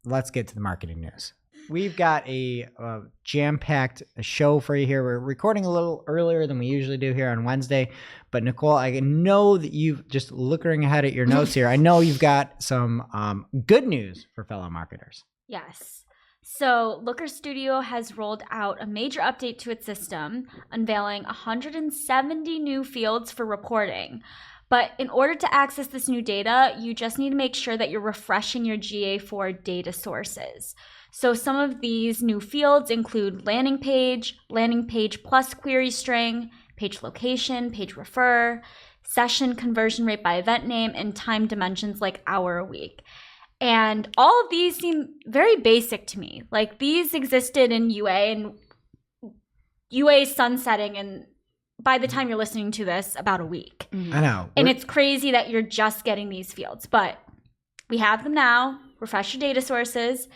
let's get to the marketing news. We've got a jam-packed show for you here. We're recording a little earlier than we usually do here on Wednesday. But Nicole, I know that you've just looking ahead at your notes here. I know you've got some good news for fellow marketers. Yes. So Looker Studio has rolled out a major update to its system, unveiling 170 new fields for reporting. But in order to access this new data, you just need to make sure that you're refreshing your GA4 data sources. So some of these new fields include landing page plus query string, page location, page refer, session conversion rate by event name, and time dimensions like hour a week. And all of these seem very basic to me. Like these existed in UA, and UA is sunsetting, and by the time you're listening to this, about a week. I know. And it's crazy that you're just getting these fields, but we have them now. Refresh your data sources.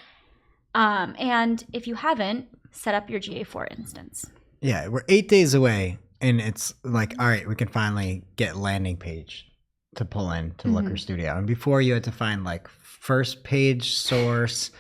And if you haven't, set up your GA4 instance. Yeah, we're 8 days away, and it's like, all right, we can finally get landing page to pull in to Looker Studio. And before you had to find like first page source,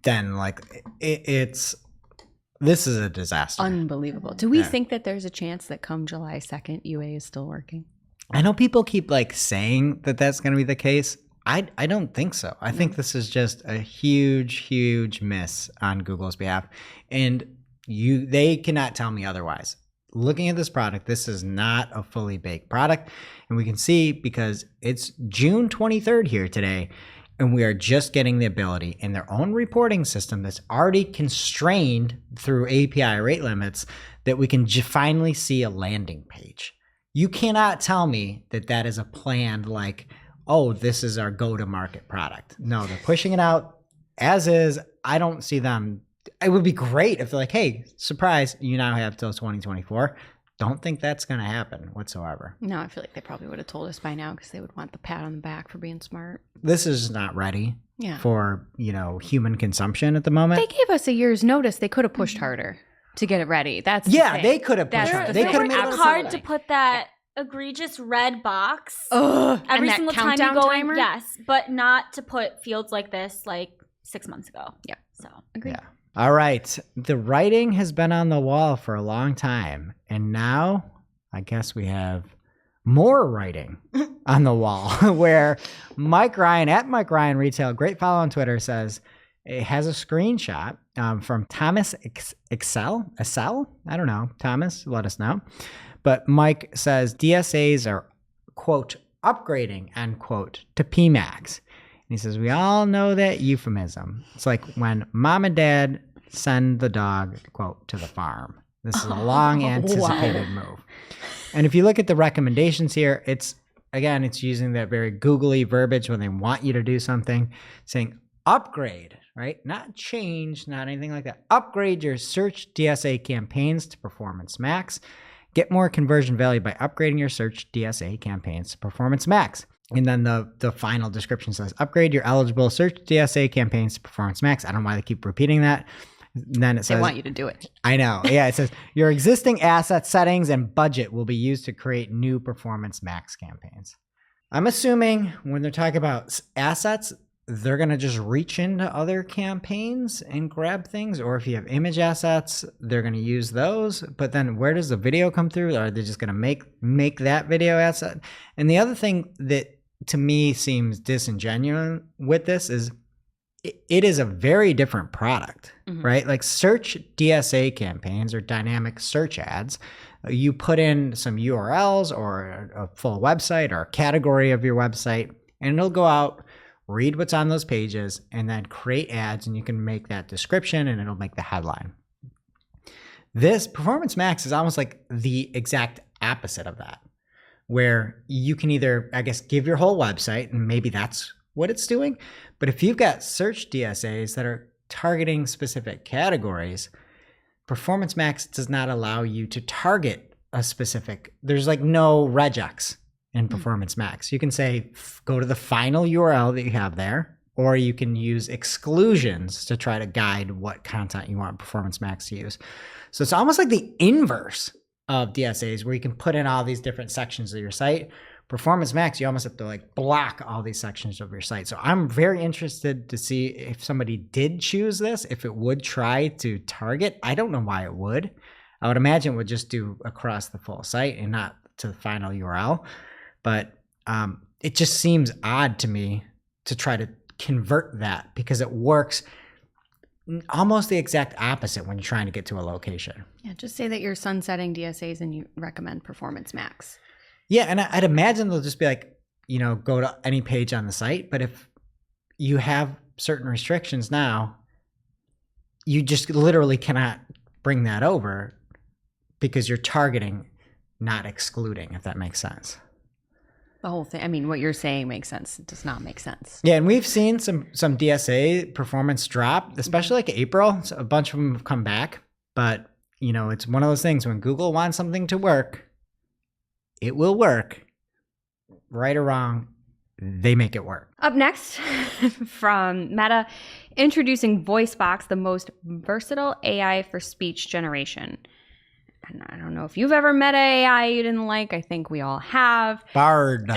then like this is a disaster. Unbelievable. Do we think that there's a chance that come July 2nd, UA is still working? I know people keep like saying that that's going to be the case. I don't think so. I think this is just a huge miss on Google's behalf. And they cannot tell me otherwise. Looking at this product, this is not a fully baked product. And we can see because it's June 23rd here today, and we are just getting the ability in their own reporting system that's already constrained through API rate limits that we can finally see a landing page. You cannot tell me that that is a planned like, oh, this is our go-to-market product. No, they're pushing it out as is. I don't see them. It would be great if they're like, hey, surprise, you now have till 2024. Don't think that's going to happen whatsoever. No, I feel like they probably would have told us by now because they would want the pat on the back for being smart. This is not ready for, human consumption at the moment. They gave us a year's notice. They could have pushed harder to get it ready. That's they could have pushed harder. They could have made it hard to put that egregious red box every single time you go in. Yes, but not to put fields like this like 6 months ago. Yep. So agreed. Yeah. All right. The writing has been on the wall for a long time. And now I guess we have more writing on the wall where Mike Ryan at Mike Ryan Retail, great follow on Twitter, says it has a screenshot from Thomas Excel. I don't know. Thomas, let us know. But Mike says DSAs are, quote, upgrading, end quote, to PMax. He says, we all know that euphemism. It's like when mom and dad send the dog, quote, to the farm. This is a long anticipated move. And if you look at the recommendations here, it's using that very googly verbiage when they want you to do something, saying upgrade, right? Not change, not anything like that. Upgrade your search DSA campaigns to Performance Max. Get more conversion value by upgrading your search DSA campaigns to Performance Max. And then the final description says, upgrade your eligible search DSA campaigns to Performance Max. I don't know why they keep repeating that. And then it says, they want you to do it. I know. Yeah, it says, your existing asset settings and budget will be used to create new Performance Max campaigns. I'm assuming when they're talking about assets, they're going to just reach into other campaigns and grab things. Or if you have image assets, they're going to use those. But then where does the video come through? Are they just going to make that video asset? And the other thing that to me seems disingenuous with this is it is a very different product, right? Like search DSA campaigns or dynamic search ads. You put in some URLs or a full website or a category of your website, and it'll go out, read what's on those pages, and then create ads, and you can make that description and it'll make the headline. This Performance Max is almost like the exact opposite of that, where you can either, I guess, give your whole website, and maybe that's what it's doing. But if you've got search DSAs that are targeting specific categories, Performance Max does not allow you to target a specific, there's like no regex in Performance Max. You can say, go to the final URL that you have there, or you can use exclusions to try to guide what content you want Performance Max to use. So it's almost like the inverse of DSAs where you can put in all these different sections of your site. Performance Max, you almost have to like block all these sections of your site. So I'm very interested to see if somebody did choose this, if it would try to target. I don't know why it would. I would imagine it would just do across the full site and not to the final URL. But it just seems odd to me to try to convert that because it works almost the exact opposite when you're trying to get to a location. Yeah, just say that you're sunsetting DSAs and you recommend Performance Max. Yeah, and I'd imagine they'll just be like, go to any page on the site. But if you have certain restrictions now, you just literally cannot bring that over because you're targeting, not excluding, if that makes sense. The whole thing. I mean, what you're saying makes sense. It does not make sense. Yeah, and we've seen some DSA performance drop, especially like April. So a bunch of them have come back. But, it's one of those things when Google wants something to work, it will work. Right or wrong, they make it work. Up next, from Meta, introducing VoiceBox, the most versatile AI for speech generation. And I don't know if you've ever met AI you didn't like. I think we all have. Bard.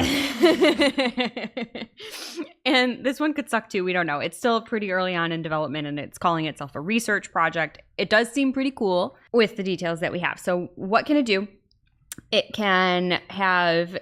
And this one could suck too. We don't know. It's still pretty early on in development and it's calling itself a research project. It does seem pretty cool with the details that we have. So what can it do? It can have,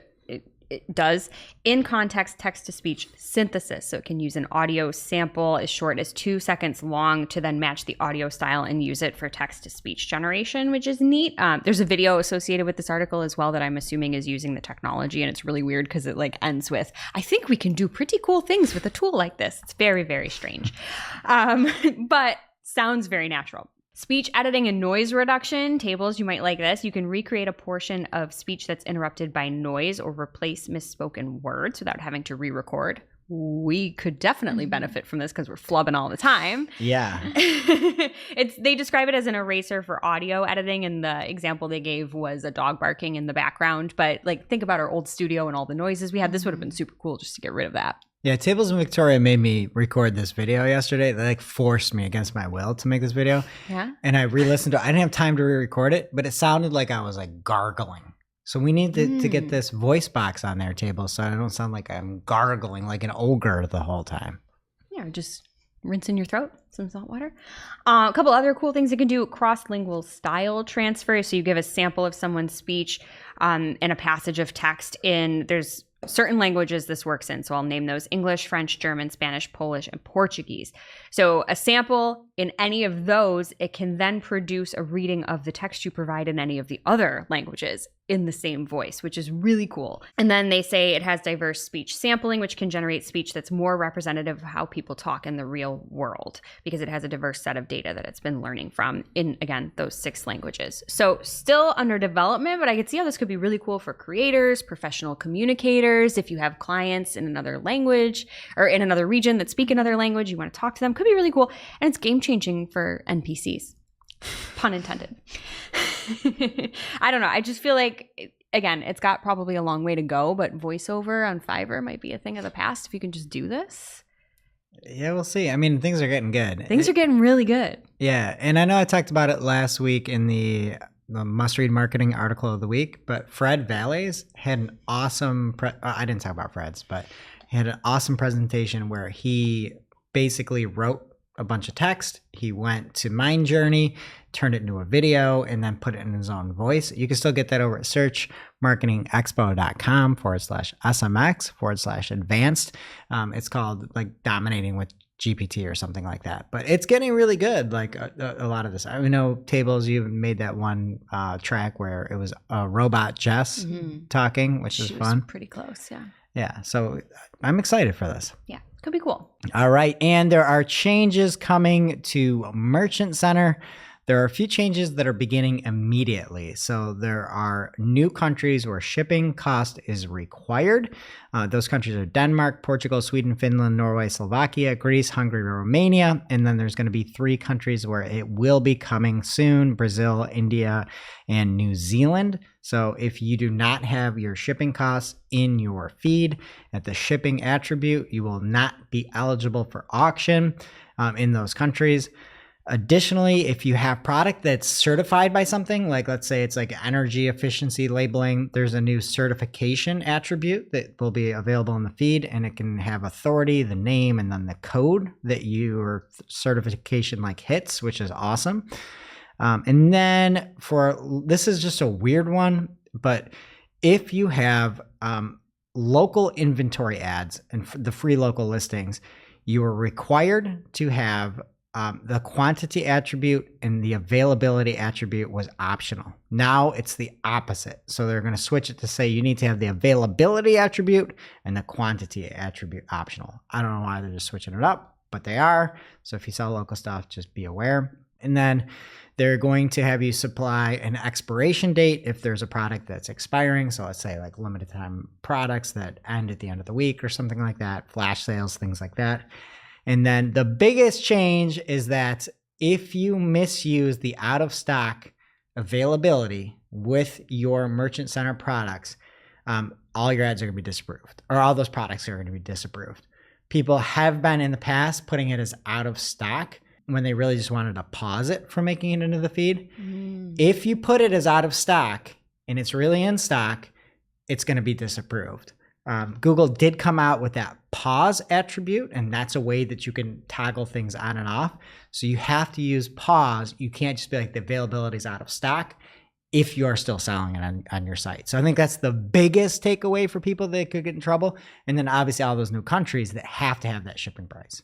it does in-context text-to-speech synthesis. So it can use an audio sample as short as 2 seconds long to then match the audio style and use it for text-to-speech generation, which is neat. There's a video associated with this article as well that I'm assuming is using the technology. And it's really weird because it like ends with, I think we can do pretty cool things with a tool like this. It's very, very strange. But sounds very natural. Speech editing and noise reduction. Tables, you might like this. You can recreate a portion of speech that's interrupted by noise or replace misspoken words without having to re-record. We could definitely benefit from this because we're flubbing all the time. Yeah. They describe it as an eraser for audio editing, and the example they gave was a dog barking in the background. But like, think about our old studio and all the noises we had. This would have been super cool just to get rid of that. Yeah, Tables and Victoria made me record this video yesterday. They like forced me against my will to make this video. Yeah. And I re-listened to it. I didn't have time to re-record it, but it sounded like I was like gargling. So we need to get this voice box on their table so I don't sound like I'm gargling like an ogre the whole time. Yeah, just rinse in your throat, some salt water. A couple other cool things it can do: cross-lingual style transfer. So you give a sample of someone's speech and a passage of text there's certain languages this works in. So I'll name those: English, French, German, Spanish, Polish, and Portuguese. So a sample in any of those, it can then produce a reading of the text you provide in any of the other languages in the same voice, which is really cool. And then they say it has diverse speech sampling, which can generate speech that's more representative of how people talk in the real world because it has a diverse set of data that it's been learning from in, again, those 6 languages. So still under development, but I could see how this could be really cool for creators, professional communicators. If you have clients in another language or in another region that speak another language, you want to talk to them, could be really cool. And it's game changing for NPCs. Pun intended. I don't know. I just feel like, again, it's got probably a long way to go, but voiceover on Fiverr might be a thing of the past if you can just do this. Yeah, we'll see. I mean, things are getting good. Things are getting really good. Yeah, and I know I talked about it last week in the must-read marketing article of the week, but Fred Valles had an awesome I didn't talk about Fred's, but he had an awesome presentation where he basically wrote a bunch of text. He went to Mind Journey, turned it into a video, and then put it in his own voice. You can still get that over at searchmarketingexpo.com/SMX/advanced. It's called like Dominating with GPT or something like that. But it's getting really good. Like a lot of this. I know Tables, you made that one track where it was a robot Jess talking, which is fun. Was pretty close, yeah. Yeah, so I'm excited for this. Yeah, could be cool. All right, and there are changes coming to Merchant Center. There are a few changes that are beginning immediately. So there are new countries where shipping cost is required. Those countries are Denmark, Portugal, Sweden, Finland, Norway, Slovakia, Greece, Hungary, Romania. And then there's going to be 3 countries where it will be coming soon: Brazil, India, and New Zealand. So if you do not have your shipping costs in your feed at the shipping attribute, you will not be eligible for auction in those countries. Additionally, if you have product that's certified by something, like let's say it's like energy efficiency labeling, there's a new certification attribute that will be available in the feed, and it can have authority, the name, and then the code that your certification like hits, which is awesome. And then this is just a weird one, but if you have local inventory ads and the free local listings, you are required to have the quantity attribute, and the availability attribute was optional. Now it's the opposite. So they're going to switch it to say you need to have the availability attribute and the quantity attribute optional. I don't know why they're just switching it up, but they are. So if you sell local stuff, just be aware. And then they're going to have you supply an expiration date if there's a product that's expiring. So let's say like limited time products that end at the end of the week or something like that, flash sales, things like that. And then the biggest change is that if you misuse the out of stock availability with your merchant center products, all your ads are going to be disapproved, or all those products are going to be disapproved. People have been in the past putting it as out of stock when they really just wanted to pause it from making it into the feed. If you put it as out of stock and it's really in stock, it's going to be disapproved. Google did come out with that pause attribute, and that's a way that you can toggle things on and off. So you have to use pause. You can't just be like the availability is out of stock if you're still selling it on your site. So I think that's the biggest takeaway for people that could get in trouble. And then obviously all those new countries that have to have that shipping price.